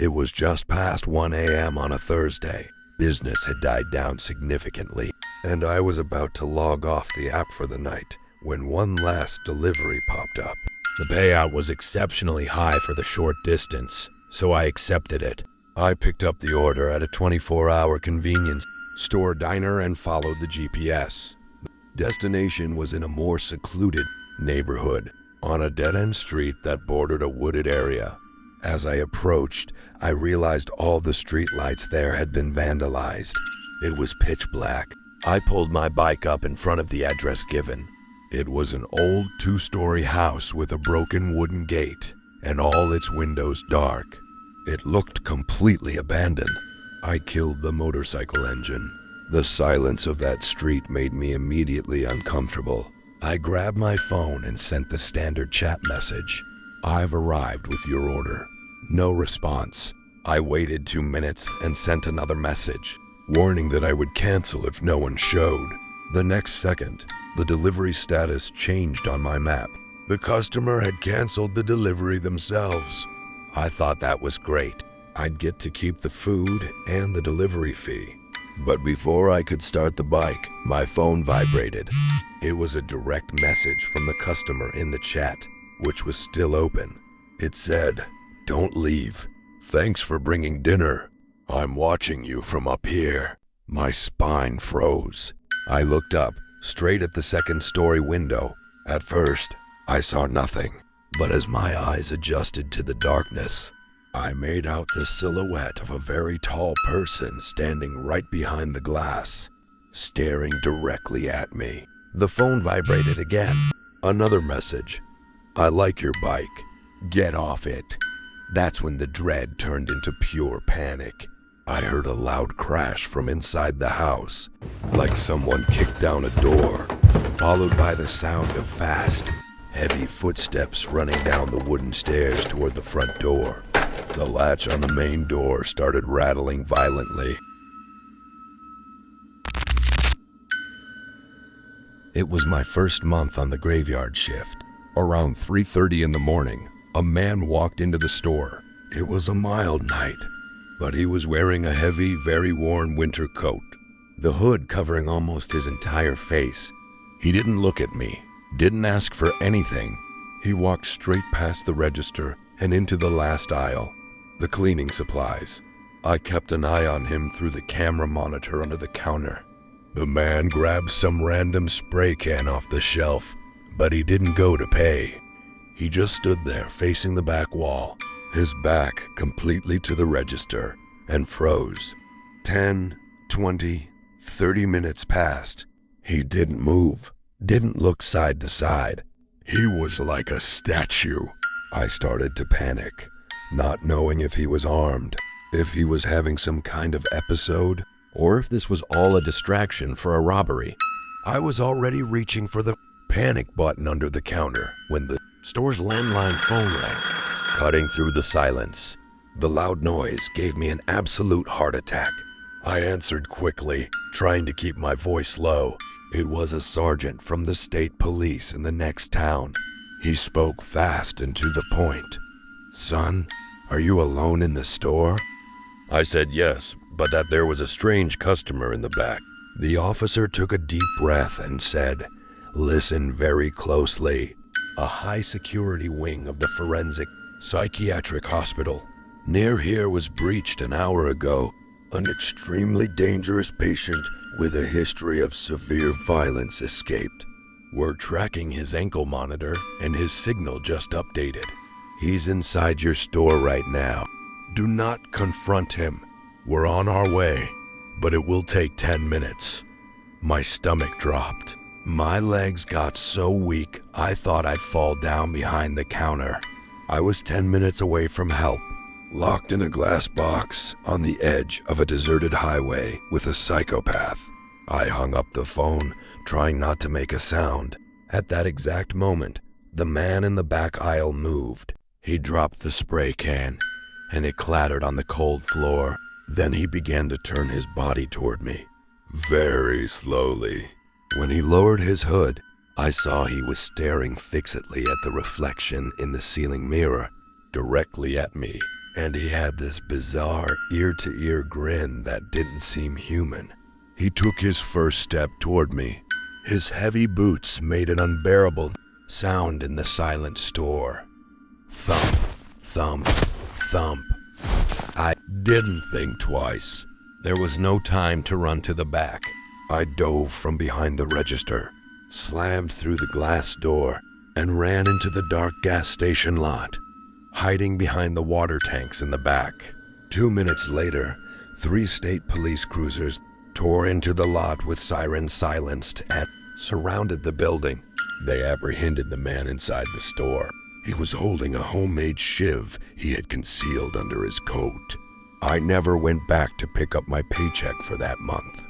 It was just past 1 a.m. on a Thursday. Business had died down significantly, and I was about to log off the app for the night when one last delivery popped up. The payout was exceptionally high for the short distance, so I accepted it. I picked up the order at a 24-hour convenience store diner and followed the GPS. The destination was in a more secluded neighborhood, on a dead-end street that bordered a wooded area. As I approached, I realized all the street lights there had been vandalized. It was pitch black. I pulled my bike up in front of the address given. It was an old 2-story house with a broken wooden gate and all its windows dark. It looked completely abandoned. I killed the motorcycle engine. The silence of that street made me immediately uncomfortable. I grabbed my phone and sent the standard chat message. "I've arrived with your order." No response. I waited 2 minutes and sent another message, warning that I would cancel if no one showed. The next second, the delivery status changed on my map. The customer had canceled the delivery themselves. I thought that was great. I'd get to keep the food and the delivery fee. But before I could start the bike, my phone vibrated. It was a direct message from the customer in the chat, which was still open. It said, "Don't leave. Thanks for bringing dinner. I'm watching you from up here." My spine froze. I looked up, straight at the second-story window. At first, I saw nothing, but as my eyes adjusted to the darkness, I made out the silhouette of a very tall person standing right behind the glass, staring directly at me. The phone vibrated again. Another message. "I like your bike. Get off it." That's when the dread turned into pure panic. I heard a loud crash from inside the house, like someone kicked down a door, followed by the sound of fast, heavy footsteps running down the wooden stairs toward the front door. The latch on the main door started rattling violently. It was my first month on the graveyard shift. Around 3:30 in the morning, a man walked into the store. It was a mild night, but he was wearing a heavy, very worn winter coat, the hood covering almost his entire face. He didn't look at me, didn't ask for anything. He walked straight past the register and into the last aisle, the cleaning supplies. I kept an eye on him through the camera monitor under the counter. The man grabbed some random spray can off the shelf, but he didn't go to pay. He just stood there facing the back wall, his back completely to the register, and froze. 10, 20, 30 minutes passed. He didn't move, didn't look side to side. He was like a statue. I started to panic, not knowing if he was armed, if he was having some kind of episode, or if this was all a distraction for a robbery. I was already reaching for the panic button under the counter when the store's landline phone rang, cutting through the silence. The loud noise gave me an absolute heart attack. I answered quickly, trying to keep my voice low. It was a sergeant from the state police in the next town. He spoke fast and to the point. "Son, are you alone in the store?" I said yes, but that there was a strange customer in the back. The officer took a deep breath and said, "Listen very closely. A high-security wing of the forensic psychiatric hospital near here was breached an hour ago. An extremely dangerous patient with a history of severe violence escaped. We're tracking his ankle monitor and his signal just updated. He's inside your store right now. Do not confront him. We're on our way, but it will take 10 minutes. My stomach dropped. My legs got so weak, I thought I'd fall down behind the counter. I was 10 minutes away from help, locked in a glass box on the edge of a deserted highway with a psychopath. I hung up the phone, trying not to make a sound. At that exact moment, the man in the back aisle moved. He dropped the spray can, and it clattered on the cold floor. Then he began to turn his body toward me, very slowly. When he lowered his hood, I saw he was staring fixedly at the reflection in the ceiling mirror, directly at me. and he had this bizarre ear-to-ear grin that didn't seem human. He took his first step toward me. His heavy boots made an unbearable sound in the silent store. Thump, thump, thump. I didn't think twice. There was no time to run to the back. I dove from behind the register, slammed through the glass door, and ran into the dark gas station lot, hiding behind the water tanks in the back. 2 minutes later, 3 state police cruisers tore into the lot with sirens silenced and surrounded the building. They apprehended the man inside the store. He was holding a homemade shiv he had concealed under his coat. I never went back to pick up my paycheck for that month.